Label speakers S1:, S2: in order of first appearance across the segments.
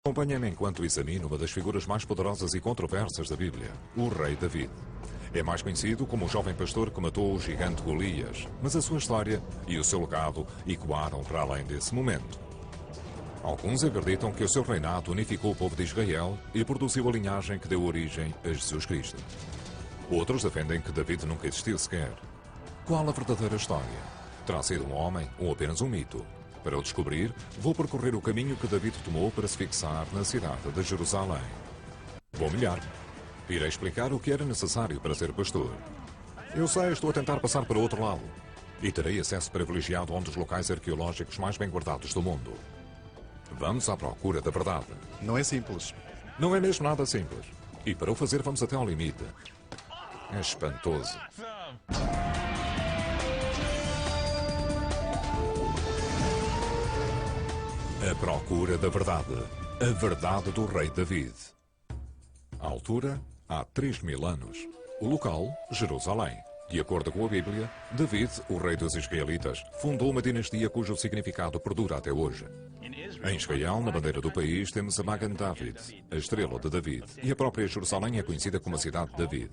S1: Acompanhem-me enquanto examino uma das figuras mais poderosas e controversas da Bíblia, o rei David. É mais conhecido como o jovem pastor que matou o gigante Golias, mas a sua história e o seu legado ecoaram para além desse momento. Alguns acreditam que o seu reinado unificou o povo de Israel e produziu a linhagem que deu origem a Jesus Cristo. Outros defendem que David nunca existiu sequer. Qual a verdadeira história? Terá sido um homem ou apenas um mito? Para o descobrir, vou percorrer o caminho que David tomou para se fixar na cidade de Jerusalém. Vou melhor. Irei explicar o que era necessário para ser pastor. Eu sei, estou a tentar passar para o outro lado. E terei acesso privilegiado a um dos locais arqueológicos mais bem guardados do mundo. Vamos à procura da verdade.
S2: Não é simples.
S1: Não é mesmo nada simples. E para o fazer vamos até ao limite. É espantoso. A procura da verdade. A verdade do rei David. A altura, há 3.000 anos. O local, Jerusalém. De acordo com a Bíblia, David, o rei dos israelitas, fundou uma dinastia cujo significado perdura até hoje. Em Israel, na bandeira do país, temos a Magen David, a estrela de David, e a própria Jerusalém é conhecida como a cidade de David.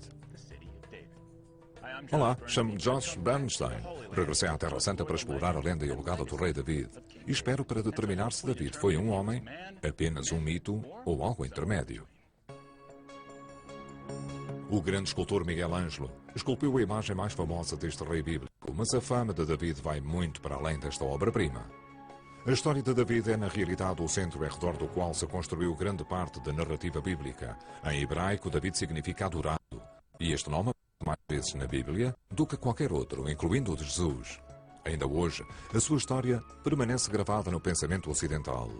S1: Olá, chamo-me Josh Bernstein. Regressei à Terra Santa para explorar a lenda e o legado do rei David. E espero para determinar se David foi um homem, apenas um mito ou algo intermédio. O grande escultor Miguel Ângelo esculpiu a imagem mais famosa deste rei bíblico, mas a fama de David vai muito para além desta obra-prima. A história de David é, na realidade, o centro ao redor do qual se construiu grande parte da narrativa bíblica. Em hebraico, David significa adorado, e este nome mais vezes na Bíblia do que qualquer outro, incluindo o de Jesus. Ainda hoje, a sua história permanece gravada no pensamento ocidental.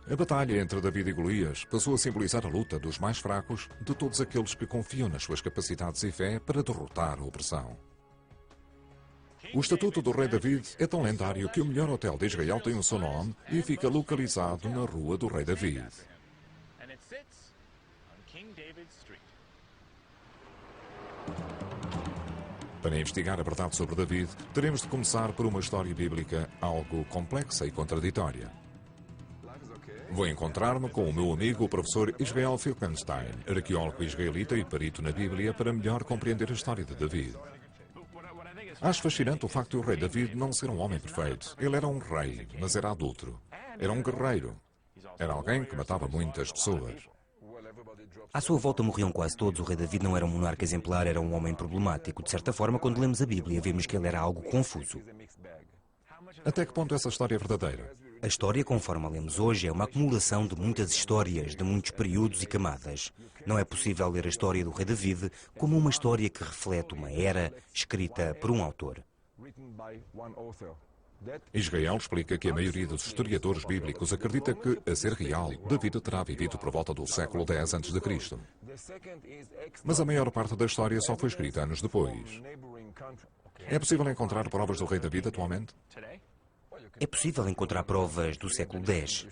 S1: A batalha entre David e Golias passou a simbolizar a luta dos mais fracos de todos aqueles que confiam nas suas capacidades e fé para derrotar a opressão. O estatuto do rei David é tão lendário que o melhor hotel de Israel tem o seu nome e fica localizado na rua do rei David. Para investigar a verdade sobre David, teremos de começar por uma história bíblica algo complexa e contraditória. Vou encontrar-me com o meu amigo, o professor Israel Finkelstein, arqueólogo israelita e perito na Bíblia, para melhor compreender a história de David. Acho fascinante o facto de o rei David não ser um homem perfeito. Ele era um rei, mas era adúltero. Era um guerreiro. Era alguém que matava muitas pessoas.
S3: À sua volta morriam quase todos. O rei David não era um monarca exemplar, era um homem problemático. De certa forma, quando lemos a Bíblia, vemos que ele era algo confuso.
S1: Até que ponto essa história é verdadeira?
S3: A história, conforme a lemos hoje, é uma acumulação de muitas histórias, de muitos períodos e camadas. Não é possível ler a história do rei David como uma história que reflete uma era escrita por um autor.
S1: Israel explica que a maioria dos historiadores bíblicos acredita que, a ser real, David terá vivido por volta do século X a.C. Mas a maior parte da história só foi escrita anos depois. É possível encontrar provas do rei David atualmente?
S3: É possível encontrar provas do século X,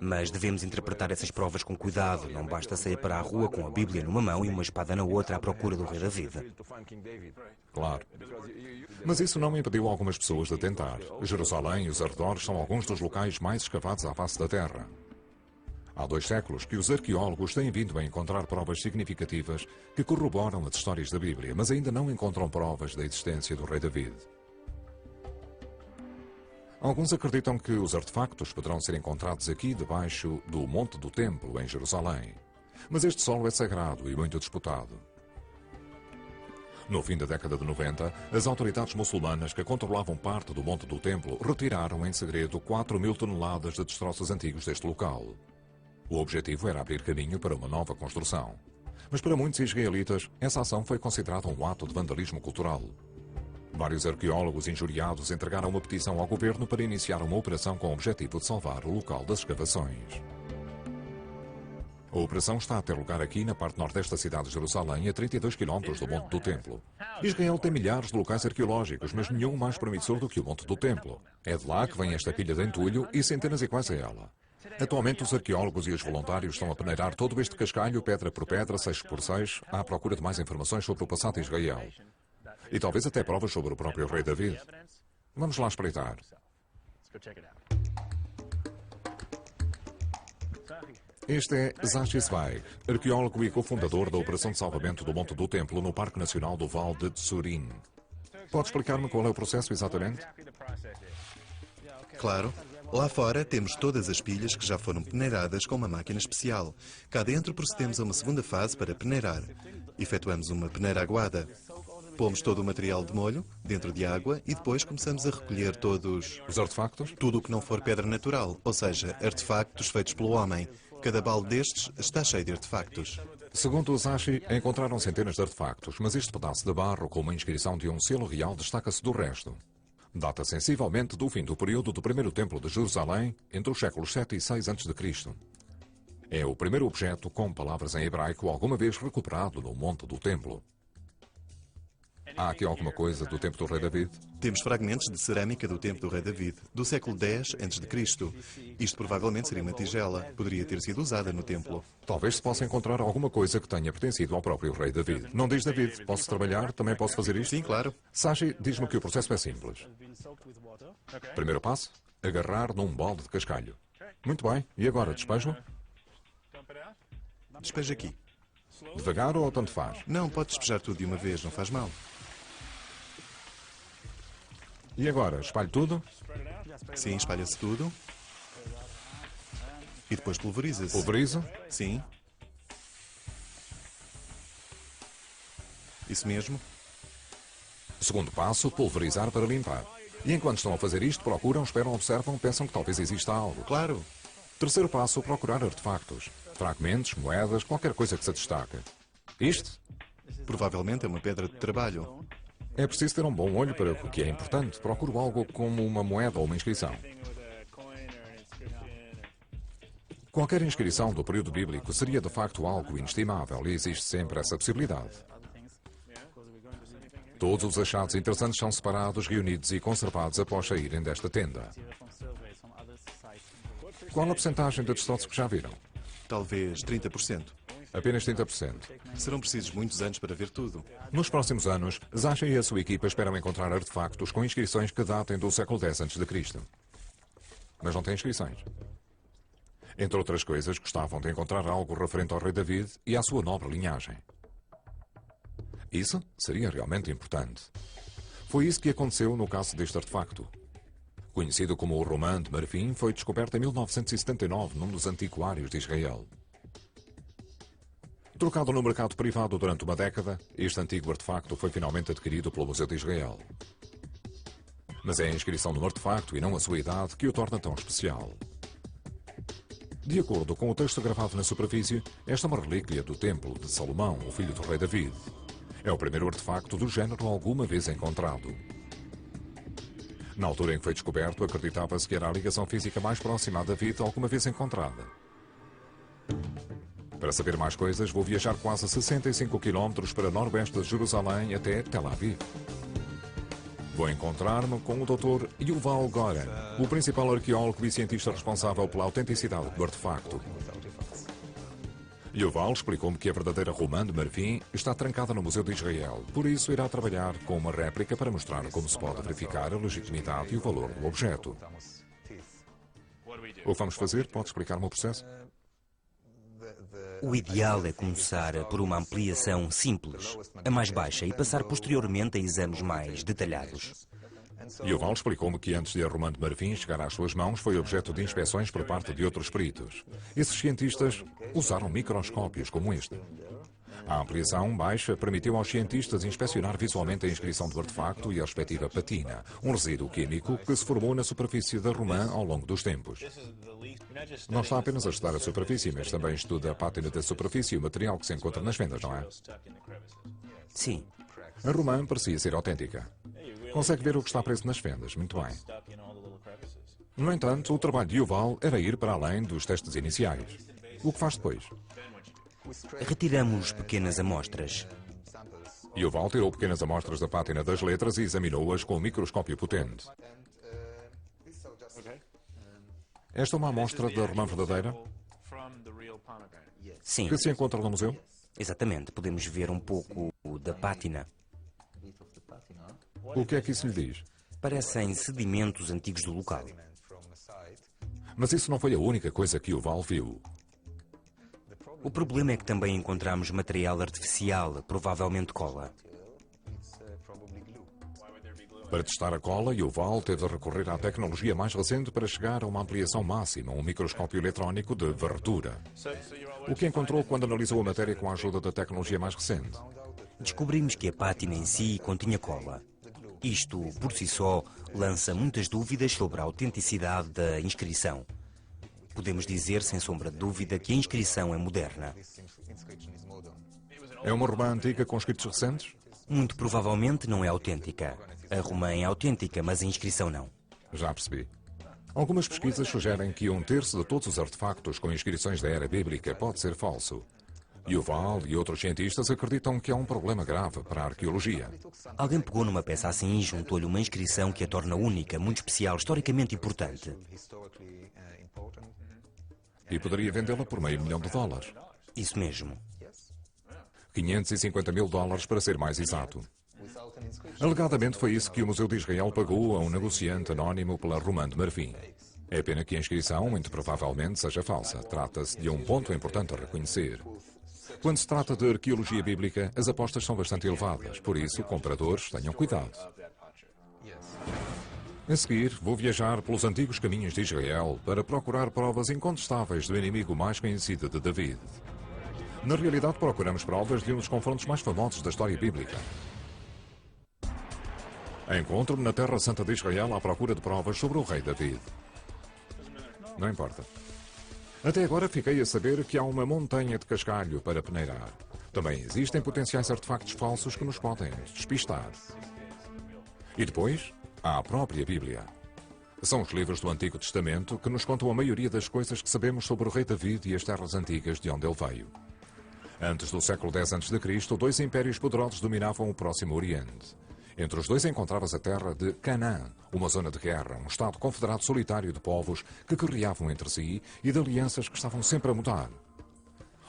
S3: mas devemos interpretar essas provas com cuidado. Não basta sair para a rua com a Bíblia numa mão e uma espada na outra à procura do rei David.
S1: Claro. Mas isso não impediu algumas pessoas de tentar. Jerusalém e os arredores são alguns dos locais mais escavados à face da Terra. Há 2 séculos que os arqueólogos têm vindo a encontrar provas significativas que corroboram as histórias da Bíblia, mas ainda não encontram provas da existência do rei David. Alguns acreditam que os artefactos poderão ser encontrados aqui debaixo do Monte do Templo, em Jerusalém. Mas este solo é sagrado e muito disputado. No fim da década de 90, as autoridades muçulmanas que controlavam parte do Monte do Templo retiraram em segredo 4.000 toneladas de destroços antigos deste local. O objetivo era abrir caminho para uma nova construção. Mas para muitos israelitas, essa ação foi considerada um ato de vandalismo cultural. Vários arqueólogos injuriados entregaram uma petição ao governo para iniciar uma operação com o objetivo de salvar o local das escavações. A operação está a ter lugar aqui na parte nordeste da cidade de Jerusalém, a 32 km do Monte do Templo. Israel tem milhares de locais arqueológicos, mas nenhum mais promissor do que o Monte do Templo. É de lá que vem esta pilha de entulho e centenas iguais a ela. Atualmente, os arqueólogos e os voluntários estão a peneirar todo este cascalho, pedra por pedra, 6 por 6, à procura de mais informações sobre o passado de Israel. E talvez até provas sobre o próprio rei David. Vamos lá espreitar. Este é Zachi Zweig, arqueólogo e cofundador da Operação de Salvamento do Monte do Templo no Parque Nacional do Val de Tsurin. Pode explicar-me qual é o processo exatamente?
S2: Claro. Lá fora temos todas as pilhas que já foram peneiradas com uma máquina especial. Cá dentro procedemos a uma segunda fase para peneirar. Efetuamos uma peneira aguada. Pomos todo o material de molho dentro de água e depois começamos a recolher todos...
S1: Os artefactos?
S2: Tudo o que não for pedra natural, ou seja, artefactos feitos pelo homem. Cada balde destes está cheio de artefactos.
S1: Segundo o Zachi, encontraram centenas de artefactos, mas este pedaço de barro com uma inscrição de um selo real destaca-se do resto. Data sensivelmente do fim do período do primeiro templo de Jerusalém, entre os séculos 7 e 6 a.C. É o primeiro objeto com palavras em hebraico alguma vez recuperado no monte do templo. Há aqui alguma coisa do tempo do rei David?
S2: Temos fragmentos de cerâmica do tempo do rei David, do século X a.C. Isto provavelmente seria uma tigela. Poderia ter sido usada no templo.
S1: Talvez se possa encontrar alguma coisa que tenha pertencido ao próprio rei David. Não diz David, posso trabalhar? Também posso fazer isto?
S2: Sim, claro.
S1: Zachi diz-me que o processo é simples. Primeiro passo, agarrar num balde de cascalho. Muito bem, e agora despejo?
S2: Despeja aqui.
S1: Devagar ou tanto faz?
S2: Não, pode despejar tudo de uma vez, não faz mal.
S1: E agora, espalho tudo?
S2: Sim, espalha-se tudo. E depois pulveriza-se.
S1: Pulverizo?
S2: Sim. Isso mesmo.
S1: Segundo passo, pulverizar para limpar. E enquanto estão a fazer isto, procuram, esperam, observam, pensam que talvez exista algo.
S2: Claro.
S1: Terceiro passo, procurar artefactos. Fragmentos, moedas, qualquer coisa que se destaque. Isto?
S2: Provavelmente é uma pedra de trabalho.
S1: É preciso ter um bom olho para o que é importante. Procuro algo como uma moeda ou uma inscrição. Qualquer inscrição do período bíblico seria de facto algo inestimável e existe sempre essa possibilidade. Todos os achados interessantes são separados, reunidos e conservados após saírem desta tenda. Qual a percentagem de destroços que já viram?
S2: Talvez 30%.
S1: Apenas 30%.
S2: Serão precisos muitos anos para ver tudo.
S1: Nos próximos anos, Zachi e a sua equipa esperam encontrar artefactos com inscrições que datem do século X a.C. Mas não têm inscrições. Entre outras coisas, gostavam de encontrar algo referente ao rei David e à sua nobre linhagem. Isso seria realmente importante. Foi isso que aconteceu no caso deste artefacto. Conhecido como o Romã de Marfim, foi descoberto em 1979 num dos antiquários de Israel. Trocado no mercado privado durante uma década, este antigo artefacto foi finalmente adquirido pelo Museu de Israel. Mas é a inscrição no artefacto e não a sua idade que o torna tão especial. De acordo com o texto gravado na superfície, esta é uma relíquia do templo de Salomão, o filho do rei David. É o primeiro artefacto do género alguma vez encontrado. Na altura em que foi descoberto, acreditava-se que era a ligação física mais próxima a David alguma vez encontrada. Para saber mais coisas, vou viajar quase 65 km para noroeste de Jerusalém até Tel Aviv. Vou encontrar-me com o Dr. Yuval Goren, o principal arqueólogo e cientista responsável pela autenticidade do artefacto. Yuval explicou-me que a verdadeira Romã de Marfim está trancada no Museu de Israel, por isso irá trabalhar com uma réplica para mostrar como se pode verificar a legitimidade e o valor do objeto. O que vamos fazer? Pode explicar-me o processo?
S3: O ideal é começar por uma ampliação simples, a mais baixa, e passar posteriormente a exames mais detalhados.
S1: Yuval explicou-me que antes de a Romã de Marfim chegar às suas mãos foi objeto de inspeções por parte de outros peritos. Esses cientistas usaram microscópios como este. A ampliação baixa permitiu aos cientistas inspecionar visualmente a inscrição do artefacto e a respectiva patina, um resíduo químico que se formou na superfície da romã ao longo dos tempos. Não está apenas a estudar a superfície, mas também estuda a pátina da superfície e o material que se encontra nas fendas, não é?
S3: Sim.
S1: A romã parecia ser autêntica. Consegue ver o que está preso nas fendas, muito bem. No entanto, o trabalho de Yuval era ir para além dos testes iniciais. O que faz depois?
S3: Retiramos pequenas amostras.
S1: Yuval tirou pequenas amostras da pátina das letras e examinou-as com um microscópio potente. Esta é uma amostra da romã verdadeira
S3: Sim,
S1: que se encontra no museu?
S3: exatamente. Podemos ver um pouco da pátina.
S1: O que é que isso lhe diz?
S3: Parecem sedimentos antigos do local.
S1: Mas isso não foi a única coisa que Yuval viu.
S3: O problema é que também encontramos material artificial, provavelmente cola.
S1: Para testar a cola, Yuval teve de recorrer à tecnologia mais recente para chegar a uma ampliação máxima, um microscópio eletrónico de varredura. O que encontrou quando analisou a matéria com a ajuda da tecnologia mais recente?
S3: Descobrimos que a pátina em si continha cola. Isto, por si só, lança muitas dúvidas sobre a autenticidade da inscrição. Podemos dizer, sem sombra de dúvida, que a inscrição é moderna.
S1: É uma romã antiga com escritos recentes?
S3: Muito provavelmente não é autêntica. A romã é autêntica, mas a inscrição não.
S1: Já percebi. Algumas pesquisas sugerem que 1/3 de todos os artefactos com inscrições da era bíblica pode ser falso. Yuval e outros cientistas acreditam que há um problema grave para a arqueologia.
S3: Alguém pegou numa peça assim e juntou-lhe uma inscrição que a torna única, muito especial, historicamente importante.
S1: E poderia vendê-la por $500 mil.
S3: Isso mesmo.
S1: $550 mil para ser mais exato. Alegadamente foi isso que o Museu de Israel pagou a um negociante anónimo pela romã de marfim. É pena que a inscrição, muito provavelmente, seja falsa. Trata-se de um ponto importante a reconhecer. Quando se trata de arqueologia bíblica, as apostas são bastante elevadas, por isso, compradores, tenham cuidado. A seguir, vou viajar pelos antigos caminhos de Israel para procurar provas incontestáveis do inimigo mais conhecido de David. Na realidade, procuramos provas de um dos confrontos mais famosos da história bíblica. Encontro-me na Terra Santa de Israel à procura de provas sobre o rei David. Não importa. Até agora fiquei a saber que há uma montanha de cascalho para peneirar. Também existem potenciais artefactos falsos que nos podem despistar. E depois, há a própria Bíblia. São os livros do Antigo Testamento que nos contam a maioria das coisas que sabemos sobre o rei David e as terras antigas de onde ele veio. Antes do século X a.C., 2 impérios poderosos dominavam o Próximo Oriente. Entre os dois encontravas a terra de Canaã, uma zona de guerra, um estado confederado solitário de povos que guerreavam entre si e de alianças que estavam sempre a mudar.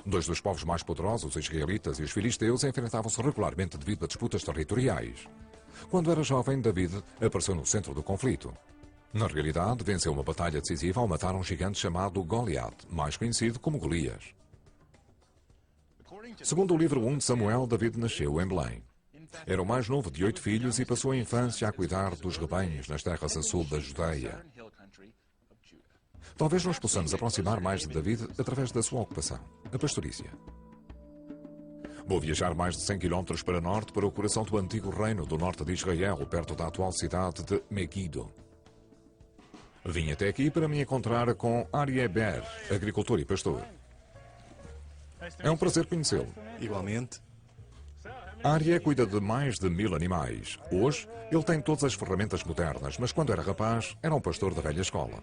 S1: Dois dos povos mais poderosos, os israelitas e os filisteus, enfrentavam-se regularmente devido a disputas territoriais. Quando era jovem, David apareceu no centro do conflito. Na realidade, venceu uma batalha decisiva ao matar um gigante chamado Goliat, mais conhecido como Golias. Segundo o livro 1 de Samuel, David nasceu em Belém. Era o mais novo de 8 filhos e passou a infância a cuidar dos rebanhos nas terras a sul da Judeia. Talvez nos possamos aproximar mais de David através da sua ocupação, a pastorícia. Vou viajar mais de 100 km para norte para o coração do antigo reino do norte de Israel, perto da atual cidade de Megiddo. Vim até aqui para me encontrar com Aryeh Ber, agricultor e pastor. É um prazer conhecê-lo.
S2: Igualmente.
S1: Aryeh cuida de mais de 1000 animais. Hoje, ele tem todas as ferramentas modernas, mas quando era rapaz, era um pastor da velha escola.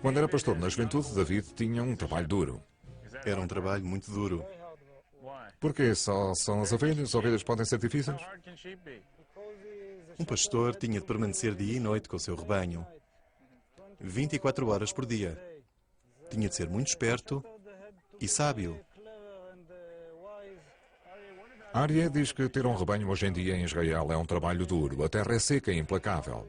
S1: Quando era pastor na juventude, David tinha um trabalho duro.
S2: Era um trabalho muito duro.
S1: Porquê? Só são as ovelhas? As ovelhas podem ser difíceis?
S2: Um pastor tinha de permanecer dia e noite com o seu rebanho. 24 horas por dia. Tinha de ser muito esperto e sábio.
S1: Aryeh diz que ter um rebanho hoje em dia em Israel é um trabalho duro. A terra é seca e implacável.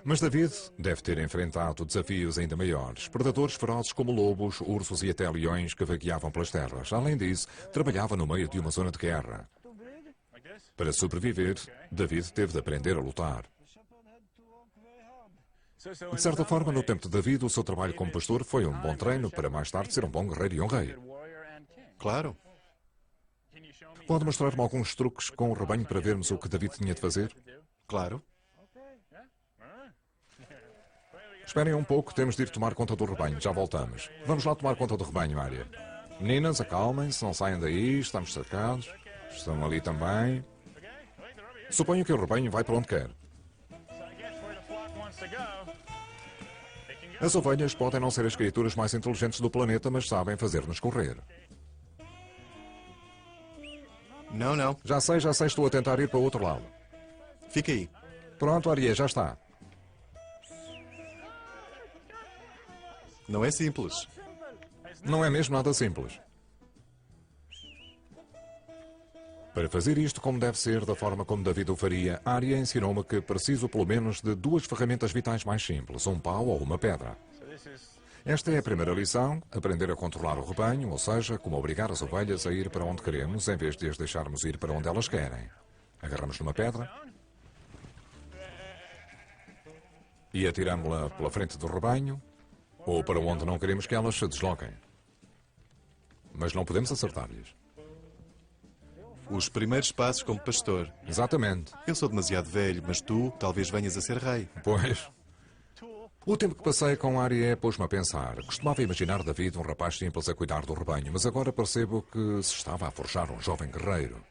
S1: Mas David deve ter enfrentado desafios ainda maiores. Predadores ferozes como lobos, ursos e até leões que vagueavam pelas terras. Além disso, trabalhava no meio de uma zona de guerra. Para sobreviver, David teve de aprender a lutar. De certa forma, no tempo de David, o seu trabalho como pastor foi um bom treino para mais tarde ser um bom guerreiro e um rei.
S2: Claro.
S1: Pode mostrar-me alguns truques com o rebanho para vermos o que David tinha de fazer?
S2: Claro.
S1: Esperem um pouco, temos de ir tomar conta do rebanho. Já voltamos. Vamos lá tomar conta do rebanho, Aryeh. Meninas, acalmem-se, não saiam daí, estamos cercados. Estão ali também. Suponho que o rebanho vai para onde quer. As ovelhas podem não ser as criaturas mais inteligentes do planeta, mas sabem fazer-nos correr.
S2: Não.
S1: Já sei, estou a tentar ir para o outro lado.
S2: Fica aí.
S1: Pronto, Aryeh, já está.
S2: Não é simples.
S1: Não é mesmo nada simples. Para fazer isto como deve ser, da forma como David o faria, Aryeh ensinou-me que preciso pelo menos de 2 ferramentas vitais mais simples, um pau ou uma pedra. Esta é a primeira lição, aprender a controlar o rebanho, ou seja, como obrigar as ovelhas a ir para onde queremos, em vez de as deixarmos ir para onde elas querem. Agarramos numa pedra e atiramos-la pela frente do rebanho, ou para onde não queremos que elas se desloquem. Mas não podemos acertar-lhes.
S2: Os primeiros passos como pastor.
S1: Exatamente.
S2: Eu sou demasiado velho, mas tu talvez venhas a ser rei.
S1: Pois. O tempo que passei com Arié pôs-me a pensar. Costumava imaginar David um rapaz simples a cuidar do rebanho, mas agora percebo que se estava a forjar um jovem guerreiro.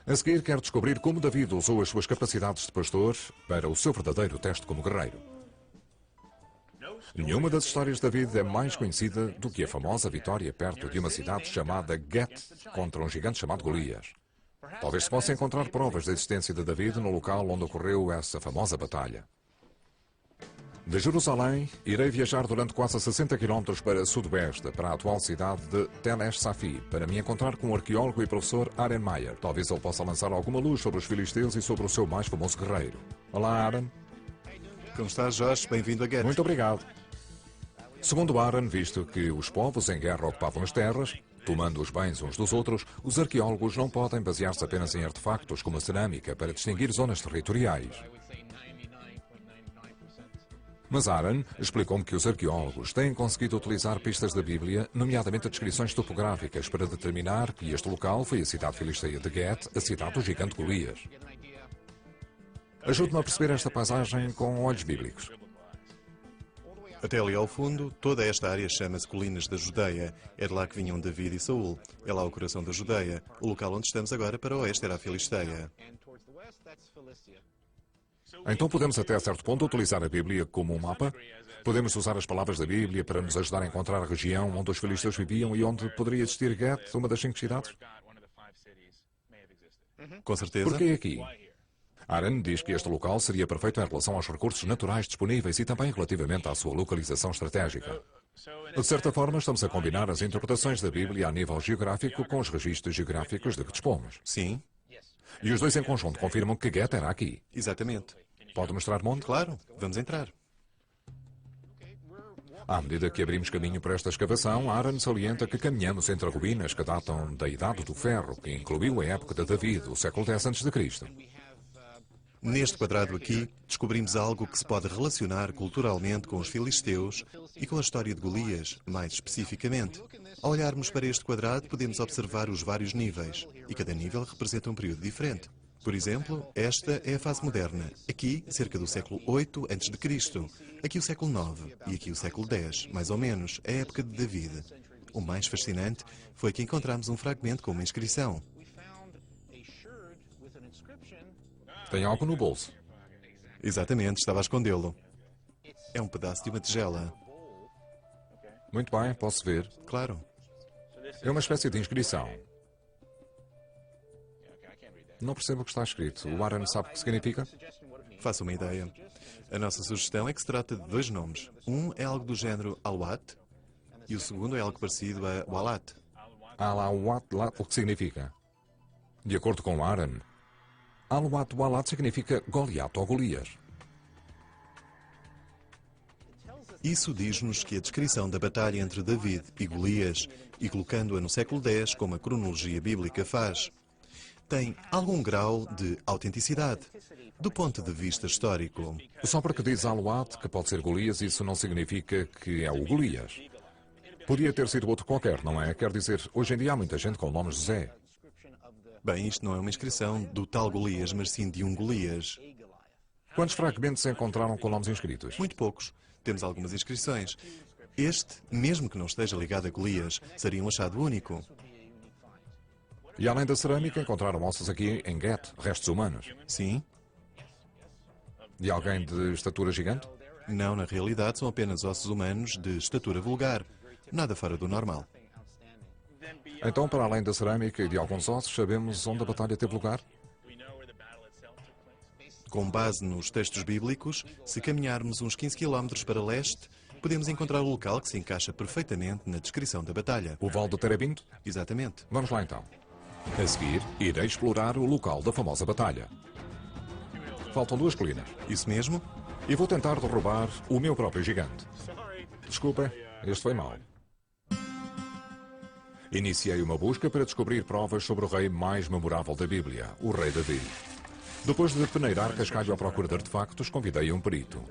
S1: A seguir, quero descobrir como David usou as suas capacidades de pastor para o seu verdadeiro teste como guerreiro. Nenhuma das histórias de David é mais conhecida do que a famosa vitória perto de uma cidade chamada Gete contra um gigante chamado Golias. Talvez se possa encontrar provas da existência de David no local onde ocorreu essa famosa batalha. De Jerusalém, irei viajar durante quase 60 km para o sudoeste, para a atual cidade de Tel Safi, para me encontrar com o arqueólogo e professor Aaron Meyer. Talvez ele possa lançar alguma luz sobre os filisteus e sobre o seu mais famoso guerreiro. Olá, Aaron.
S2: Como estás, Jorge? Bem-vindo a Gete.
S1: Muito obrigado. Segundo Aaron, visto que os povos em guerra ocupavam as terras, tomando os bens uns dos outros, os arqueólogos não podem basear-se apenas em artefactos como a cerâmica para distinguir zonas territoriais. Mas Aaron explicou-me que os arqueólogos têm conseguido utilizar pistas da Bíblia, nomeadamente descrições topográficas, para determinar que este local foi a cidade filisteia de Gete, a cidade do gigante Golias. Ajude-me a perceber esta paisagem com olhos bíblicos.
S2: Até ali ao fundo, toda esta área chama-se Colinas da Judeia. É de lá que vinham David e Saul. É lá o coração da Judeia. O local onde estamos agora para o oeste era a Filisteia.
S1: Então podemos até certo ponto utilizar a Bíblia como um mapa? Podemos usar as palavras da Bíblia para nos ajudar a encontrar a região onde os filisteus viviam e onde poderia existir Gete, uma das 5 cidades?
S2: Com certeza.
S1: Porquê aqui? Aaron diz que este local seria perfeito em relação aos recursos naturais disponíveis e também relativamente à sua localização estratégica. De certa forma, estamos a combinar as interpretações da Bíblia a nível geográfico com os registros geográficos de que dispomos.
S2: Sim,
S1: E os dois em conjunto confirmam que Gete era aqui.
S2: exatamente.
S1: Pode mostrar onde?
S2: Claro, vamos entrar.
S1: À medida que abrimos caminho para esta escavação, Aaron salienta que caminhamos entre ruínas que datam da Idade do Ferro, que incluiu a época de David, o século X a.C.
S2: Neste quadrado aqui, descobrimos algo que se pode relacionar culturalmente com os filisteus e com a história de Golias, mais especificamente. Ao olharmos para este quadrado, podemos observar os vários níveis, e cada nível representa um período diferente. Por exemplo, esta é a fase moderna. Aqui, cerca do século 8 a.C. Aqui o século 9 e aqui o século 10, mais ou menos, a época de David. O mais fascinante foi que encontramos um fragmento com uma inscrição.
S1: Tem algo no bolso.
S2: Exatamente, estava a escondê-lo. É um pedaço de uma tigela.
S1: Muito bem, posso ver.
S2: Claro.
S1: É uma espécie de inscrição. Não percebo o que está escrito. O Aaron sabe o que significa?
S2: Faça uma ideia. A nossa sugestão é que se trata de 2 nomes. Um é algo do género Alwat e o segundo é algo parecido a Walat.
S1: Alawat, o que significa? De acordo com Aaron, Alawat Walat significa Goliath ou Golias.
S2: Isso diz-nos que a descrição da batalha entre David e Golias, e colocando-a no século X, como a cronologia bíblica faz, tem algum grau de autenticidade, do ponto de vista histórico.
S1: Só porque diz Alawat, que pode ser Golias, isso não significa que é o Golias. Podia ter sido outro qualquer, não é? Quer dizer, hoje em dia há muita gente com o nome José.
S2: Bem, isto não é uma inscrição do tal Golias, mas sim de um Golias.
S1: Quantos fragmentos se encontraram com nomes inscritos?
S2: Muito poucos. Temos algumas inscrições. Este, mesmo que não esteja ligado a Golias, seria um achado único.
S1: E além da cerâmica, encontraram ossos aqui em Gete, restos humanos.
S2: Sim?
S1: De alguém de estatura gigante?
S2: Não, na realidade são apenas ossos humanos de estatura vulgar. Nada fora do normal.
S1: Então, para além da cerâmica e de alguns ossos, sabemos onde a batalha teve lugar?
S2: Com base nos textos bíblicos, se caminharmos uns 15 km para leste, podemos encontrar o local que se encaixa perfeitamente na descrição da batalha.
S1: O Val do Terebinto?
S2: Exatamente.
S1: Vamos lá então. A seguir, irei explorar o local da famosa batalha. Faltam 2 colinas.
S2: Isso mesmo?
S1: E vou tentar derrubar o meu próprio gigante. Desculpem, este foi mau. Iniciei uma busca para descobrir provas sobre o rei mais memorável da Bíblia, o rei Davi. Depois de peneirar cascalho à procura de artefactos, convidei um perito.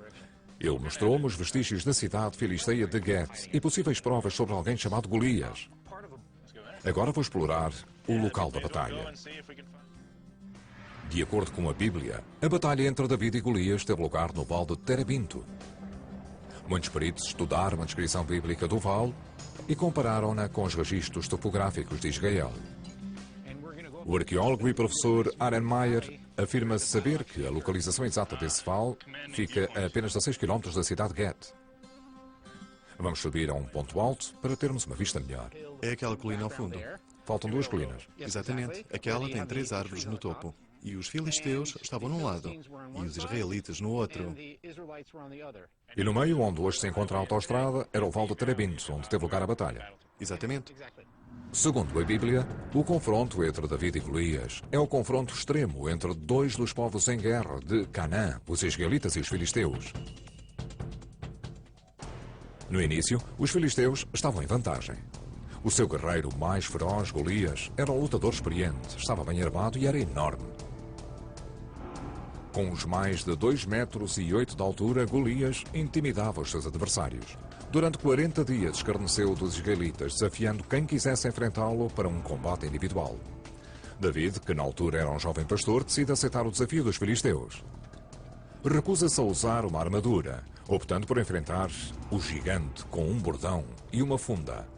S1: Ele mostrou-me os vestígios da cidade filisteia de Gete e possíveis provas sobre alguém chamado Golias. Agora vou explorar o local da batalha. De acordo com a Bíblia, a batalha entre David e Golias teve lugar no Vale de Terebinto. Muitos peritos estudaram a descrição bíblica do vale e compararam-na com os registros topográficos de Israel. O arqueólogo e professor Aaron Meyer afirma saber que a localização exata desse vale fica a apenas a 6 km da cidade de Gete. Vamos subir a um ponto alto para termos uma vista melhor.
S2: É aquela colina ao fundo.
S1: Faltam 2 colinas.
S2: Exatamente. Aquela tem 3 árvores no topo. E os filisteus estavam num lado e os israelitas no outro.
S1: E no meio, onde hoje se encontra a autoestrada, era o Vale de Terebinto, onde teve lugar a batalha.
S2: Exatamente.
S1: Segundo a Bíblia, o confronto entre David e Golias é o confronto extremo entre dois dos povos em guerra de Canaã, os israelitas e os filisteus. No início, os filisteus estavam em vantagem. O seu guerreiro mais feroz, Golias, era um lutador experiente, estava bem armado e era enorme. Com os mais de 2,8 metros de altura, Golias intimidava os seus adversários. Durante 40 dias escarneceu dos israelitas, desafiando quem quisesse enfrentá-lo para um combate individual. David, que na altura era um jovem pastor, decide aceitar o desafio dos filisteus. Recusa-se a usar uma armadura, optando por enfrentar o gigante com um bordão e uma funda,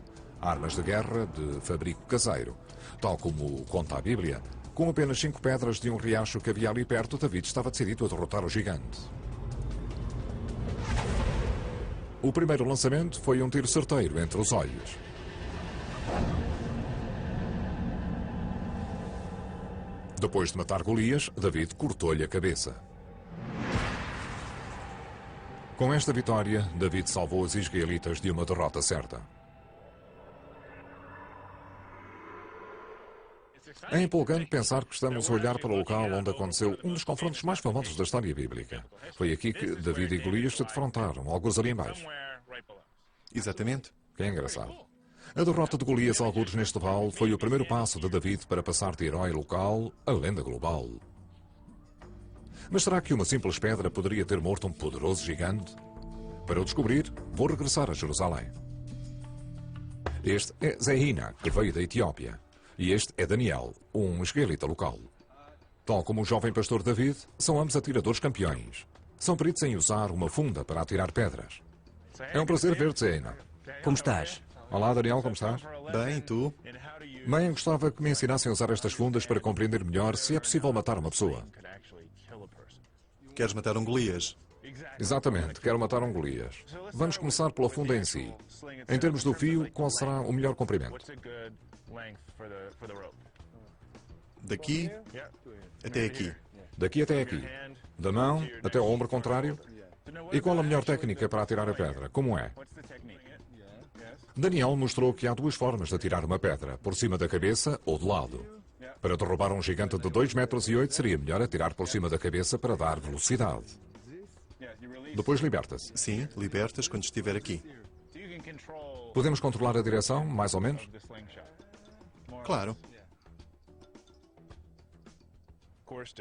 S1: armas de guerra de fabrico caseiro. Tal como conta a Bíblia, com apenas 5 pedras de um riacho que havia ali perto, David estava decidido a derrotar o gigante. O primeiro lançamento foi um tiro certeiro entre os olhos. Depois de matar Golias, David cortou-lhe a cabeça. Com esta vitória, David salvou os israelitas de uma derrota certa. É empolgante pensar que estamos a olhar para o local onde aconteceu um dos confrontos mais famosos da história bíblica. Foi aqui que David e Golias se defrontaram, alguns ali embaixo.
S2: Exatamente.
S1: Que é engraçado. A derrota de Golias, alguns neste vale, foi o primeiro passo de David para passar de herói local a lenda global. Mas será que uma simples pedra poderia ter morto um poderoso gigante? Para o descobrir, vou regressar a Jerusalém. Este é Zehina, que veio da Etiópia. E este é Daniel, um israelita local. Tal como o jovem pastor David, são ambos atiradores campeões. São peritos em usar uma funda para atirar pedras. É um prazer ver-te, Zehina.
S3: Como estás?
S1: Olá, Daniel, como estás?
S2: Bem, tu?
S1: Bem, gostava que me ensinassem a usar estas fundas para compreender melhor se é possível matar uma pessoa.
S2: Queres matar um Golias?
S1: Exatamente, quero matar um Golias. Vamos começar pela funda em si. Em termos do fio, qual será o melhor comprimento?
S2: Daqui até aqui.
S1: Daqui até aqui. Da mão até ao ombro contrário. E qual a melhor técnica para atirar a pedra? Como é? Daniel mostrou que há 2 formas de atirar uma pedra, por cima da cabeça ou de lado. Para derrubar um gigante de 2,8 metros seria melhor atirar por cima da cabeça para dar velocidade. Depois liberta-se.
S2: Sim, libertas quando estiver aqui.
S1: Podemos controlar a direção, mais ou menos?
S2: Claro.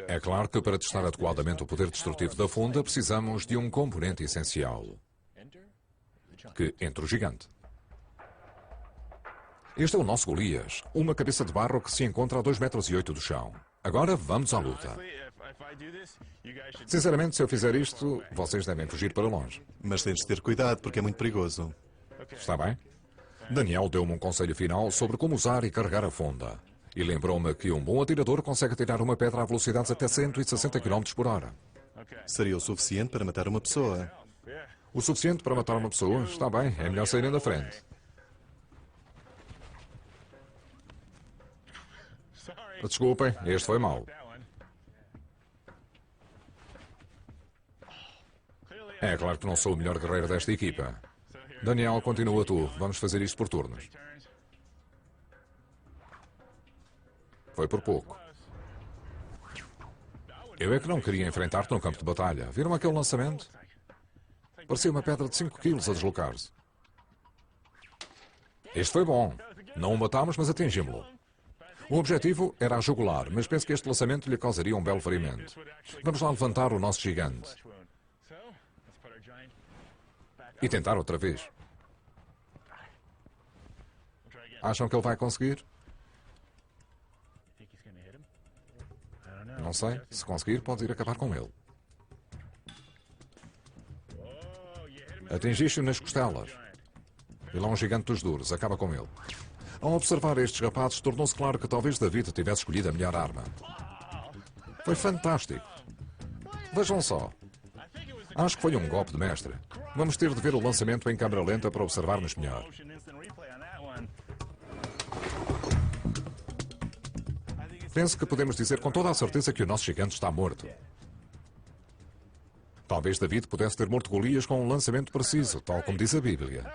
S1: É claro que para testar adequadamente o poder destrutivo da funda, precisamos de um componente essencial. Que entra o gigante. Este é o nosso Golias, uma cabeça de barro que se encontra a 2,8 metros do chão. Agora vamos à luta. Sinceramente, se eu fizer isto, vocês devem fugir para longe.
S2: Mas tens de ter cuidado porque é muito perigoso.
S1: Está bem? Daniel deu-me um conselho final sobre como usar e carregar a funda. E lembrou-me que um bom atirador consegue atirar uma pedra a velocidades até 160 km por hora.
S2: Seria o suficiente para matar uma pessoa.
S1: O suficiente para matar uma pessoa? Está bem, é melhor saírem da frente. Desculpem, este foi mau. É claro que não sou o melhor guerreiro desta equipa. Daniel, continua tu. Vamos fazer isto por turnos. Foi por pouco. Eu é que não queria enfrentar-te no campo de batalha. Viram aquele lançamento? Parecia uma pedra de 5 quilos a deslocar-se. Este foi bom. Não o matámos, mas atingimos-lo. O objetivo era a jugular, mas penso que este lançamento lhe causaria um belo ferimento. Vamos lá levantar o nosso gigante. E tentar outra vez. Acham que ele vai conseguir? Não sei. Se conseguir, pode ir acabar com ele. Atingiste-o nas costelas. Ele é um gigante dos duros. Acaba com ele. Ao observar estes rapazes, tornou-se claro que talvez David tivesse escolhido a melhor arma. Foi fantástico. Vejam só. Acho que foi um golpe de mestre. Vamos ter de ver o lançamento em câmera lenta para observarmos melhor. Penso que podemos dizer com toda a certeza que o nosso gigante está morto. Talvez David pudesse ter morto Golias com um lançamento preciso, tal como diz a Bíblia.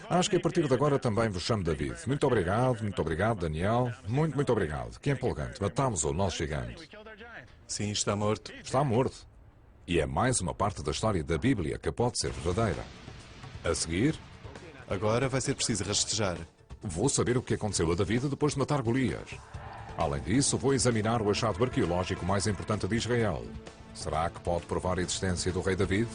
S1: Acho que a partir de agora também vos chamo David. Muito obrigado, Daniel. Muito obrigado. Que empolgante. Matámos o nosso gigante.
S2: Sim, está morto.
S1: Está morto. E é mais uma parte da história da Bíblia que pode ser verdadeira. A seguir,
S2: Agora vai ser preciso rastejar.
S1: vou saber o que aconteceu a David depois de matar Golias. Além disso, vou examinar o achado arqueológico mais importante de Israel. Será que pode provar a existência do rei David?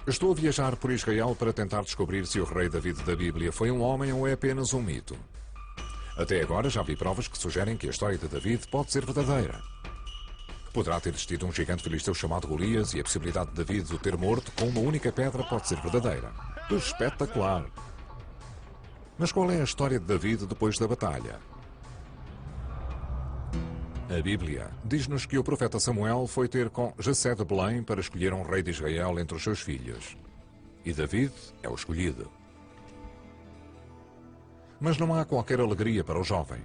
S1: Estou a viajar por Israel para tentar descobrir se o rei David da Bíblia foi um homem ou é apenas um mito. Até agora já vi provas que sugerem que a história de David pode ser verdadeira. Poderá ter existido um gigante filisteu chamado Golias e a possibilidade de David o ter morto com uma única pedra pode ser verdadeira. Espetacular! Mas qual é a história de David depois da batalha? A Bíblia diz-nos que o profeta Samuel foi ter com Jessé de Belém para escolher um rei de Israel entre os seus filhos. E David é o escolhido. Mas não há qualquer alegria para o jovem.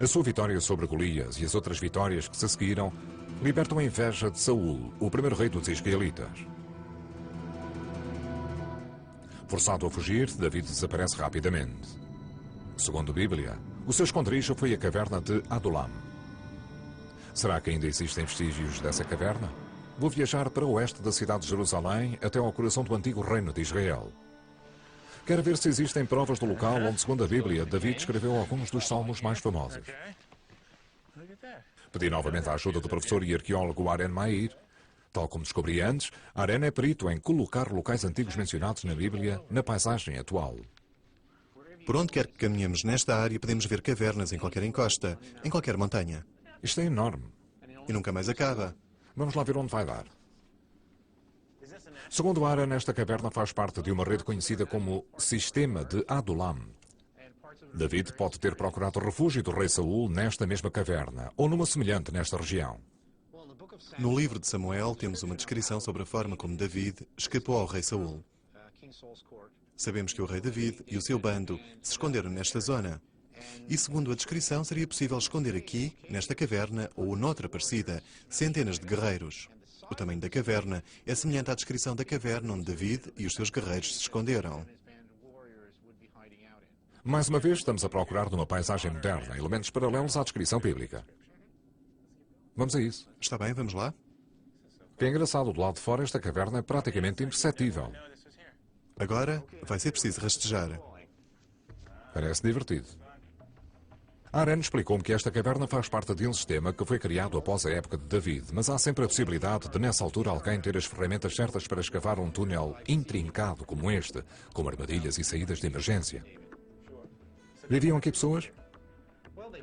S1: A sua vitória sobre Golias e as outras vitórias que se seguiram libertam a inveja de Saul, o primeiro rei dos israelitas. Forçado a fugir, David desaparece rapidamente. Segundo a Bíblia, o seu esconderijo foi a caverna de Adulam. Será que ainda existem vestígios dessa caverna? Vou viajar para o oeste da cidade de Jerusalém até ao coração do antigo reino de Israel. Quero ver se existem provas do local onde, segundo a Bíblia, David escreveu alguns dos salmos mais famosos. Pedi novamente a ajuda do professor e arqueólogo Aren Mair. Tal como descobri antes, Aren é perito em colocar locais antigos mencionados na Bíblia na paisagem atual.
S2: Por onde quer que caminhemos nesta área, podemos ver cavernas em qualquer encosta, em qualquer montanha.
S1: Isto é enorme.
S2: E nunca mais acaba.
S1: Vamos lá ver onde vai dar. Segundo Aren, esta caverna faz parte de uma rede conhecida como Sistema de Adulam. David pode ter procurado refúgio do rei Saul nesta mesma caverna, ou numa semelhante nesta região.
S2: No livro de Samuel temos uma descrição sobre a forma como David escapou ao rei Saul. Sabemos que o rei David e o seu bando se esconderam nesta zona. E segundo a descrição, seria possível esconder aqui, nesta caverna ou noutra parecida, centenas de guerreiros. O tamanho da caverna é semelhante à descrição da caverna onde David e os seus guerreiros se esconderam.
S1: Mais uma vez, estamos a procurar numa paisagem moderna elementos paralelos à descrição bíblica. Vamos a isso.
S2: Está bem, vamos lá?
S1: O que é engraçado, do lado de fora, esta caverna é praticamente imperceptível.
S2: Agora vai ser preciso rastejar.
S1: Parece divertido. Aren explicou-me que esta caverna faz parte de um sistema que foi criado após a época de David, mas há sempre a possibilidade de, nessa altura, alguém ter as ferramentas certas para escavar um túnel intrincado como este, com armadilhas e saídas de emergência. Viviam aqui pessoas?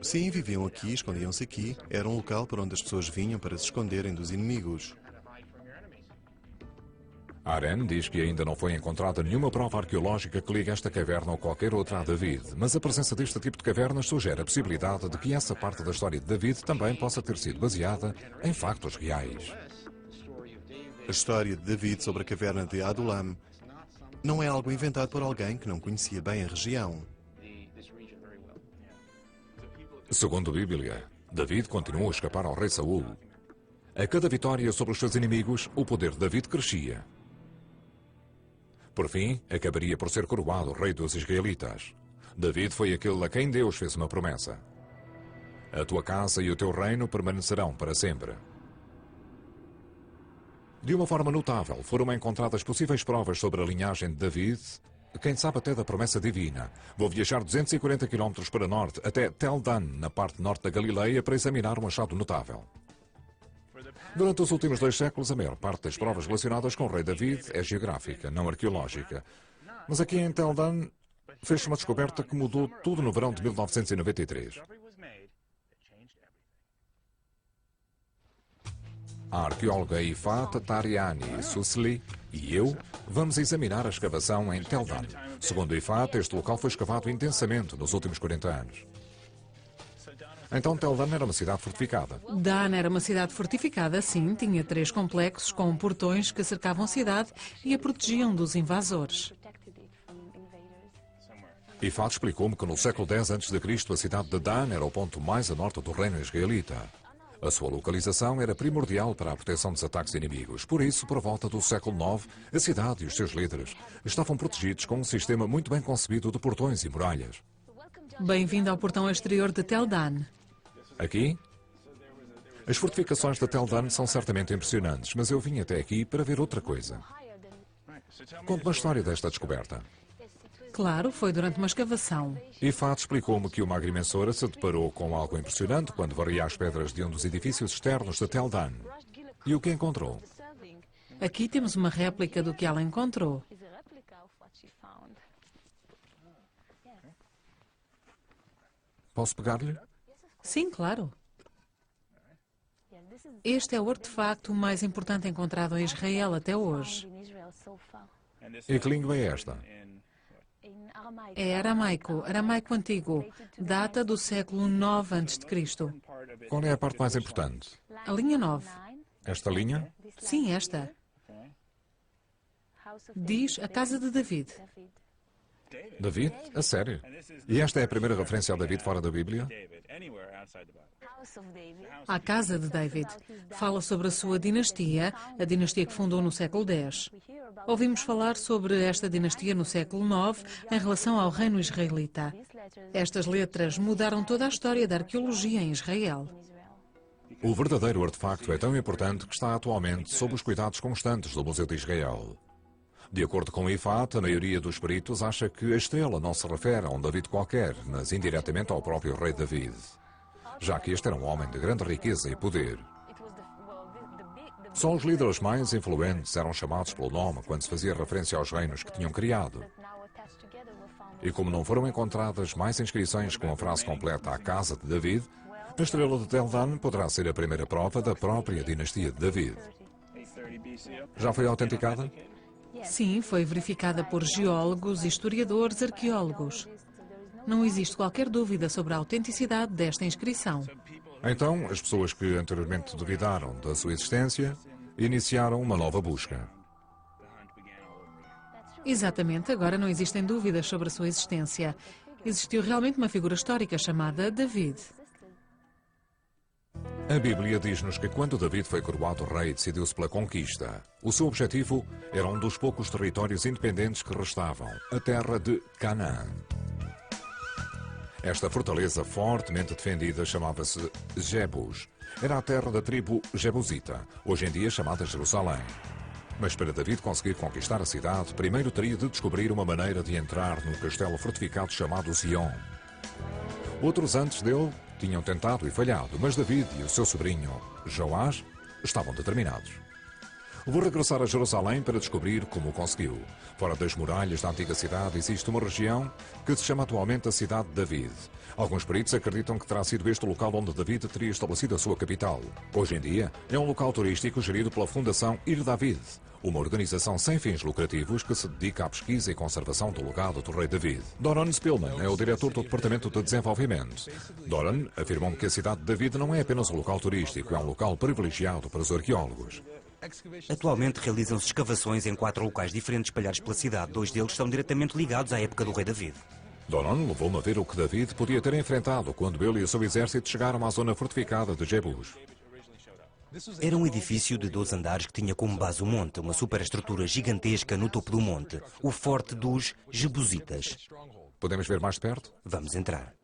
S2: Sim, viviam aqui, escondiam-se aqui. Era um local para onde as pessoas vinham para se esconderem dos inimigos.
S1: Aren diz que ainda não foi encontrada nenhuma prova arqueológica que ligue esta caverna ou qualquer outra a David, mas a presença deste tipo de cavernas sugere a possibilidade de que essa parte da história de David também possa ter sido baseada em factos reais.
S2: A história de David sobre a caverna de Adulam não é algo inventado por alguém que não conhecia bem a região.
S1: Segundo a Bíblia, David continuou a escapar ao rei Saul. A cada vitória sobre os seus inimigos, o poder de David crescia. Por fim, acabaria por ser coroado rei dos israelitas. David foi aquele a quem Deus fez uma promessa. A tua casa e o teu reino permanecerão para sempre. De uma forma notável, foram encontradas possíveis provas sobre a linhagem de David, quem sabe até da promessa divina. Vou viajar 240 km para norte, até Tel Dan, na parte norte da Galileia, para examinar um achado notável. Durante os últimos 2 séculos, a maior parte das provas relacionadas com o rei David é geográfica, não arqueológica. Mas aqui em Tel Dan, fez-se uma descoberta que mudou tudo no verão de 1993. A arqueóloga Ifat Tariani Susli e eu vamos examinar a escavação em Tel Dan. Segundo Ifat, este local foi escavado intensamente nos últimos 40 anos. Então Tel Dan era uma cidade fortificada.
S4: Dan era uma cidade fortificada, sim. Tinha 3 complexos com portões que cercavam a cidade e a protegiam dos invasores.
S1: Ifat explicou-me que no século X a.C. a cidade de Dan era o ponto mais a norte do reino israelita. A sua localização era primordial para a proteção dos ataques inimigos. Por isso, por volta do século IX, a cidade e os seus líderes estavam protegidos com um sistema muito bem concebido de portões e muralhas.
S4: Bem-vindo ao portão exterior de Tel Dan.
S1: Aqui? As fortificações de Tel Dan são certamente impressionantes, mas eu vim até aqui para ver outra coisa. Conte-me a história desta descoberta.
S4: Claro, foi durante uma escavação.
S1: Ifat explicou-me que uma agrimensora se deparou com algo impressionante quando varria as pedras de um dos edifícios externos de Tel Dan. E o que encontrou?
S4: Aqui temos uma réplica do que ela encontrou.
S1: Posso pegar-lhe?
S4: Sim, claro. Este é o artefacto mais importante encontrado em Israel até hoje.
S1: E que língua é esta?
S4: É aramaico antigo, data do século IX a.C.
S1: Qual é a parte mais importante?
S4: A linha 9.
S1: Esta linha?
S4: Sim, esta. Diz a casa de David.
S1: David? A sério? E esta é a primeira referência a David fora da Bíblia?
S4: A casa de David. Fala sobre a sua dinastia, a dinastia que fundou no século X. Ouvimos falar sobre esta dinastia no século IX em relação ao reino israelita. Estas letras mudaram toda a história da arqueologia em Israel.
S1: O verdadeiro artefacto é tão importante que está atualmente sob os cuidados constantes do Museu de Israel. De acordo com Ifat, a maioria dos peritos acha que a estrela não se refere a um David qualquer, mas indiretamente ao próprio rei David, já que este era um homem de grande riqueza e poder. Só os líderes mais influentes eram chamados pelo nome quando se fazia referência aos reinos que tinham criado. E como não foram encontradas mais inscrições com a frase completa à casa de David, a estrela de Tel Dan poderá ser a primeira prova da própria dinastia de David. Já foi autenticada?
S4: Sim, foi verificada por geólogos, historiadores, arqueólogos. Não existe qualquer dúvida sobre a autenticidade desta inscrição.
S1: Então, as pessoas que anteriormente duvidaram da sua existência iniciaram uma nova busca.
S4: Exatamente, agora não existem dúvidas sobre a sua existência. Existiu realmente uma figura histórica chamada David.
S1: A Bíblia diz-nos que quando David foi coroado rei, decidiu-se pela conquista. O seu objetivo era um dos poucos territórios independentes que restavam, a terra de Canaã. Esta fortaleza fortemente defendida chamava-se Jebus. Era a terra da tribo Jebusita, hoje em dia chamada Jerusalém. Mas para David conseguir conquistar a cidade, primeiro teria de descobrir uma maneira de entrar num castelo fortificado chamado Zion. Outros antes dele tinham tentado e falhado, mas David e o seu sobrinho, Joás, estavam determinados. Vou regressar a Jerusalém para descobrir como o conseguiu. Fora das muralhas da antiga cidade existe uma região que se chama atualmente a Cidade de David. Alguns peritos acreditam que terá sido este o local onde David teria estabelecido a sua capital. Hoje em dia, é um local turístico gerido pela Fundação Ir David, uma organização sem fins lucrativos que se dedica à pesquisa e conservação do legado do rei David. Doron Spillman é o diretor do Departamento de Desenvolvimento. Doron afirmou que a cidade de David não é apenas um local turístico, é um local privilegiado para os arqueólogos.
S3: Atualmente realizam-se escavações em 4 locais diferentes espalhados pela cidade. 2 deles estão diretamente ligados à época do rei David.
S1: Doron levou-me a ver o que David podia ter enfrentado quando ele e o seu exército chegaram à zona fortificada de Jebus.
S3: Era um edifício de 12 andares que tinha como base o monte, uma superestrutura gigantesca no topo do monte, o Forte dos Jebusitas.
S1: Podemos ver mais de perto?
S3: Vamos entrar.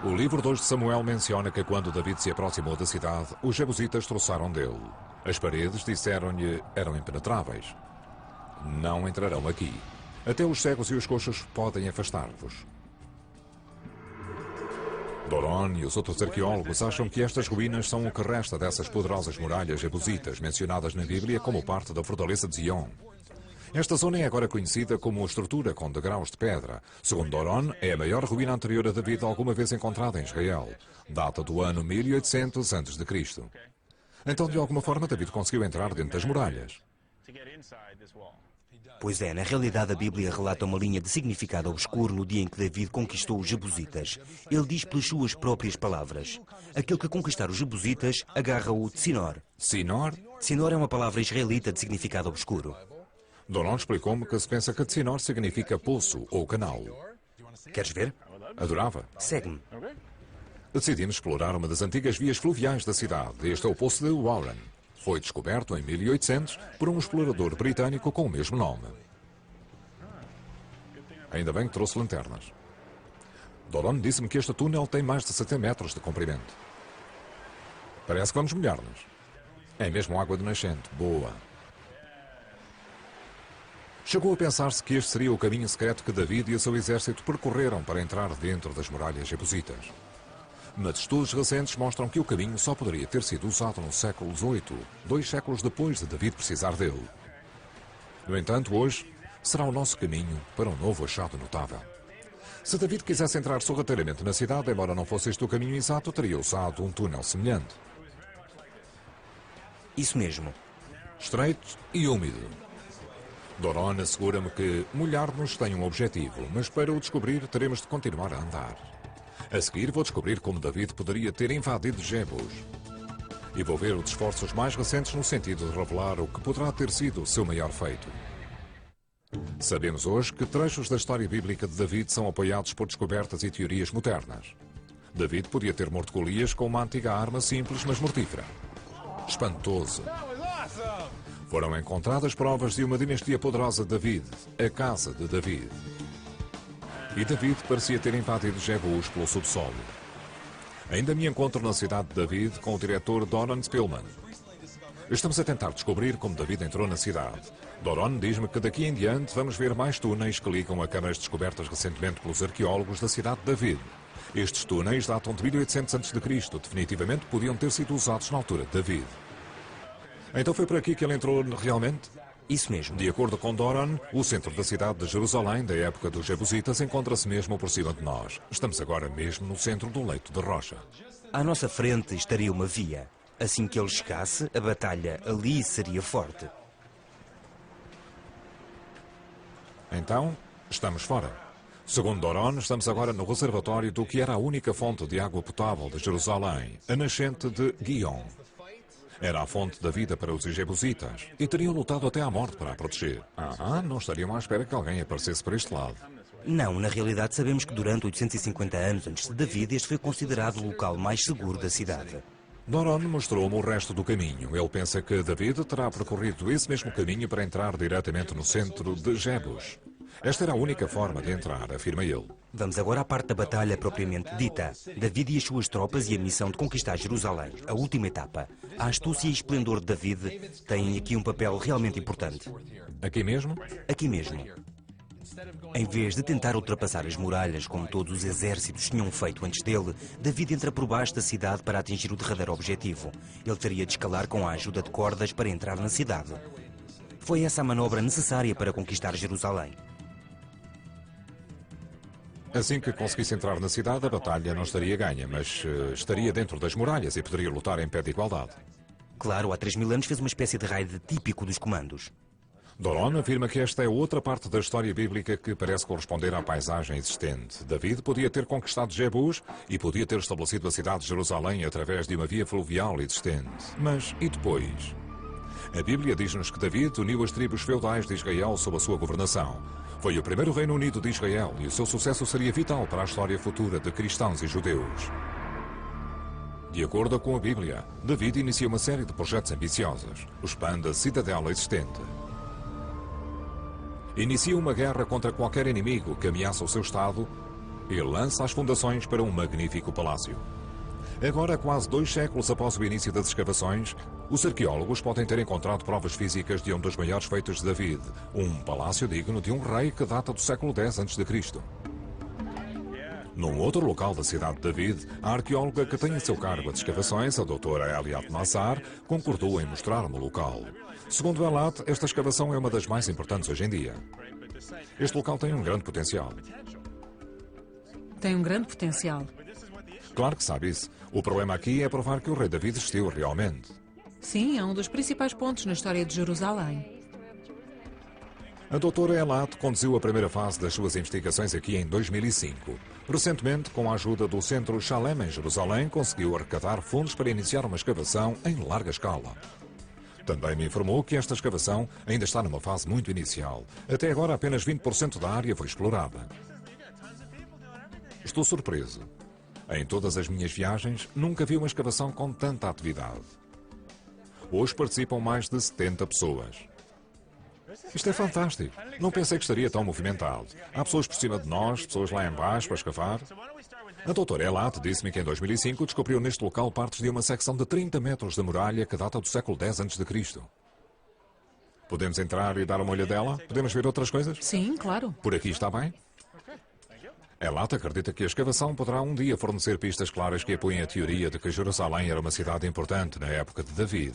S1: O livro 2 de Samuel menciona que quando David se aproximou da cidade, os jebusitas troçaram dele. As paredes, disseram-lhe, eram impenetráveis. Não entrarão aqui. Até os cegos e os coxos podem afastar-vos. Doron e os outros arqueólogos acham que estas ruínas são o que resta dessas poderosas muralhas jebusitas mencionadas na Bíblia como parte da fortaleza de Zion. Esta zona é agora conhecida como uma estrutura com degraus de pedra. Segundo Doron, é a maior ruína anterior a David alguma vez encontrada em Israel. Data do ano 1800 a.C. Então, de alguma forma, David conseguiu entrar dentro das muralhas.
S3: Pois é, na realidade a Bíblia relata uma linha de significado obscuro no dia em que David conquistou os jebusitas. Ele diz pelas suas próprias palavras: aquele que conquistar os jebusitas agarra-o de Sinor.
S1: Sinor?
S3: Sinor é uma palavra israelita de significado obscuro.
S1: Doron explicou-me que se pensa que Sinor significa poço ou canal.
S3: Queres ver?
S1: Adorava.
S3: Segue-me.
S1: Decidimos explorar uma das antigas vias fluviais da cidade. Este é o Poço de Warren. Foi descoberto em 1800 por um explorador britânico com o mesmo nome. Ainda bem que trouxe lanternas. Doron disse-me que este túnel tem mais de 70 metros de comprimento. Parece que vamos molhar-nos. É mesmo água de nascente. Boa. Chegou a pensar-se que este seria o caminho secreto que David e o seu exército percorreram para entrar dentro das muralhas jebusitas. Mas estudos recentes mostram que o caminho só poderia ter sido usado no século XVIII, 2 séculos depois de David precisar dele. No entanto, hoje, será o nosso caminho para um novo achado notável. Se David quisesse entrar sorrateiramente na cidade, embora não fosse este o caminho exato, teria usado um túnel semelhante.
S3: Isso mesmo.
S1: Estreito e úmido. Doron assegura-me que molhar-nos tem um objetivo, mas para o descobrir teremos de continuar a andar. A seguir vou descobrir como David poderia ter invadido Jebus. E vou ver os esforços mais recentes no sentido de revelar o que poderá ter sido o seu maior feito. Sabemos hoje que trechos da história bíblica de David são apoiados por descobertas e teorias modernas. David podia ter morto Golias com uma antiga arma simples, mas mortífera. Espantoso. Foram encontradas provas de uma dinastia poderosa de David, a Casa de David. E David parecia ter invadido Jebus pelo subsolo. Ainda me encontro na cidade de David com o diretor Doron Spillman. Estamos a tentar descobrir como David entrou na cidade. Doron diz-me que daqui em diante vamos ver mais túneis que ligam a câmaras descobertas recentemente pelos arqueólogos da cidade de David. Estes túneis datam de 1800 a.C., definitivamente podiam ter sido usados na altura de David. Então foi por aqui que ele entrou realmente?
S3: Isso mesmo.
S1: De acordo com Doron, o centro da cidade de Jerusalém, da época dos Jebusitas, encontra-se mesmo por cima de nós. Estamos agora mesmo no centro do leito de rocha.
S3: À nossa frente estaria uma via. Assim que ele chegasse, a batalha ali seria forte.
S1: Então, estamos fora. Segundo Doron, estamos agora no reservatório do que era a única fonte de água potável de Jerusalém, a nascente de Guion. Era a fonte da vida para os jebusitas e teriam lutado até à morte para a proteger. Não estariam à espera que alguém aparecesse por este lado.
S3: Não, na realidade sabemos que durante 850 anos antes de David, este foi considerado o local mais seguro da cidade.
S1: Doron mostrou-me o resto do caminho. Ele pensa que David terá percorrido esse mesmo caminho para entrar diretamente no centro de Jebus. Esta era a única forma de entrar, afirma ele.
S3: Vamos agora à parte da batalha propriamente dita. David e as suas tropas e a missão de conquistar Jerusalém, a última etapa. A astúcia e esplendor de David têm aqui um papel realmente importante.
S1: Aqui mesmo?
S3: Aqui mesmo. Em vez de tentar ultrapassar as muralhas, como todos os exércitos tinham feito antes dele, David entra por baixo da cidade para atingir o derradeiro objetivo. Ele teria de escalar com a ajuda de cordas para entrar na cidade. Foi essa a manobra necessária para conquistar Jerusalém.
S1: Assim que conseguisse entrar na cidade, a batalha não estaria ganha, mas estaria dentro das muralhas e poderia lutar em pé de igualdade.
S3: Claro, há 3.000 anos fez uma espécie de raid típico dos comandos.
S1: Doron afirma que esta é outra parte da história bíblica que parece corresponder à paisagem existente. David podia ter conquistado Jebus e podia ter estabelecido a cidade de Jerusalém através de uma via fluvial existente. Mas e depois? A Bíblia diz-nos que David uniu as tribos feudais de Israel sob a sua governação. Foi o primeiro Reino Unido de Israel e o seu sucesso seria vital para a história futura de cristãos e judeus. De acordo com a Bíblia, David inicia uma série de projetos ambiciosos. O expande a cidadela existente. Inicia uma guerra contra qualquer inimigo que ameaça o seu Estado e lança as fundações para um magnífico palácio. Agora, quase 2 séculos após o início das escavações, os arqueólogos podem ter encontrado provas físicas de um dos maiores feitos de David, um palácio digno de um rei que data do século X a.C. Num outro local da cidade de David, a arqueóloga que tem a seu cargo as escavações, a doutora Eliat Nassar, concordou em mostrar-me o local. Segundo Elat, esta escavação é uma das mais importantes hoje em dia. Este local tem um grande potencial.
S4: Tem um grande potencial.
S1: Claro que sabe isso. O problema aqui é provar que o rei David existiu realmente.
S4: Sim, é um dos principais pontos na história de Jerusalém.
S1: A doutora Elat conduziu a primeira fase das suas investigações aqui em 2005. Recentemente, com a ajuda do Centro Shalem em Jerusalém, conseguiu arrecadar fundos para iniciar uma escavação em larga escala. Também me informou que esta escavação ainda está numa fase muito inicial. Até agora, apenas 20% da área foi explorada. Estou surpreso. Em todas as minhas viagens, nunca vi uma escavação com tanta atividade. Hoje participam mais de 70 pessoas. Isto é fantástico. Não pensei que estaria tão movimentado. Há pessoas por cima de nós, pessoas lá em baixo para escavar. A doutora Elat disse-me que em 2005 descobriu neste local partes de uma secção de 30 metros de muralha que data do século X a.C. Podemos entrar e dar uma olhadela? Podemos ver outras coisas?
S4: Sim, claro.
S1: Por aqui está bem? Elat acredita que a escavação poderá um dia fornecer pistas claras que apoiem a teoria de que Jerusalém era uma cidade importante na época de David.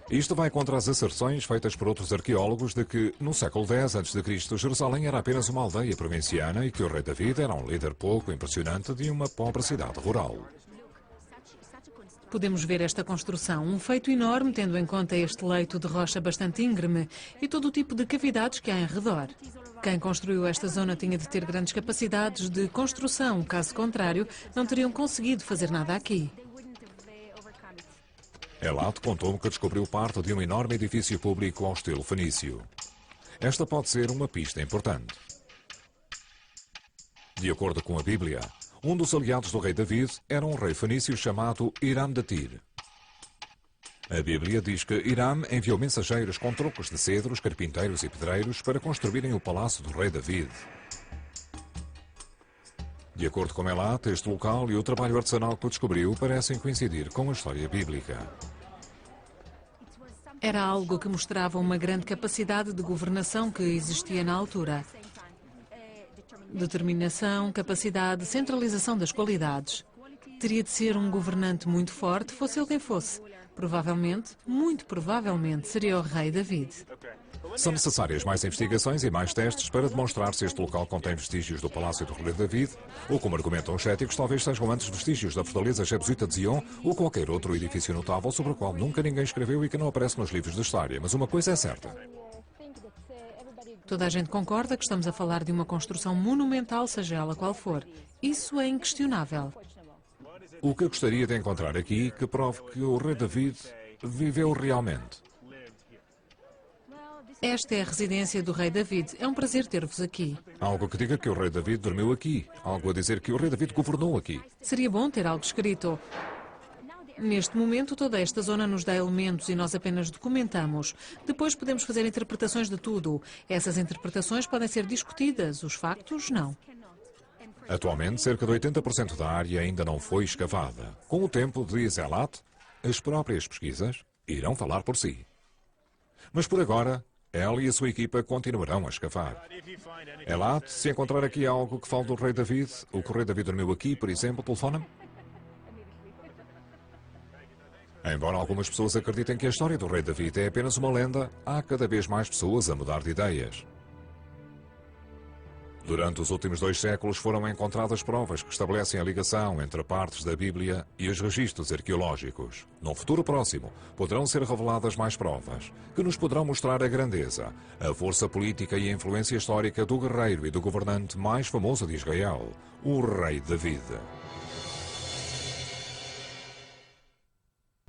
S1: Isto vai contra as asserções feitas por outros arqueólogos de que, no século X a.C., Jerusalém era apenas uma aldeia provinciana e que o rei David era um líder pouco impressionante de uma pobre cidade rural.
S4: Podemos ver esta construção, um feito enorme tendo em conta este leito de rocha bastante íngreme e todo o tipo de cavidades que há em redor. Quem construiu esta zona tinha de ter grandes capacidades de construção, caso contrário, não teriam conseguido fazer nada aqui.
S1: Elat contou-me que descobriu parte de um enorme edifício público ao estilo fenício. Esta pode ser uma pista importante. De acordo com a Bíblia, um dos aliados do rei David era um rei fenício chamado Hiram de Tiro. A Bíblia diz que Hiram enviou mensageiros com troncos de cedros, carpinteiros e pedreiros para construírem o palácio do rei David. De acordo com Elat, este local e o trabalho artesanal que o descobriu parecem coincidir com a história bíblica.
S4: Era algo que mostrava uma grande capacidade de governação que existia na altura. Determinação, capacidade, centralização das qualidades. Teria de ser um governante muito forte, fosse ele quem fosse. Provavelmente, muito provavelmente, seria o rei David.
S1: São necessárias mais investigações e mais testes para demonstrar se este local contém vestígios do Palácio do Rei David, ou, como argumentam os céticos, talvez sejam antes vestígios da Fortaleza Jebusita de Zion ou qualquer outro edifício notável sobre o qual nunca ninguém escreveu e que não aparece nos livros de história. Mas uma coisa é certa.
S4: Toda a gente concorda que estamos a falar de uma construção monumental, seja ela qual for. Isso é inquestionável.
S1: O que eu gostaria de encontrar aqui que prove que o rei David viveu realmente.
S4: Esta é a residência do rei David. É um prazer ter-vos aqui.
S1: Algo que diga que o rei David dormiu aqui. Algo a dizer que o rei David governou aqui.
S4: Seria bom ter algo escrito. Neste momento, toda esta zona nos dá elementos e nós apenas documentamos. Depois podemos fazer interpretações de tudo. Essas interpretações podem ser discutidas, os factos, não.
S1: Atualmente, cerca de 80% da área ainda não foi escavada. Com o tempo, diz Elat, as próprias pesquisas irão falar por si. Mas por agora, ela e a sua equipa continuarão a escavar. Elat, se encontrar aqui algo que fale do rei David, o que o rei David dormiu aqui, por exemplo, telefona-me. Embora algumas pessoas acreditem que a história do rei David é apenas uma lenda, há cada vez mais pessoas a mudar de ideias. Durante os últimos 2 séculos foram encontradas provas que estabelecem a ligação entre partes da Bíblia e os registros arqueológicos. Num futuro próximo, poderão ser reveladas mais provas, que nos poderão mostrar a grandeza, a força política e a influência histórica do guerreiro e do governante mais famoso de Israel, o rei David.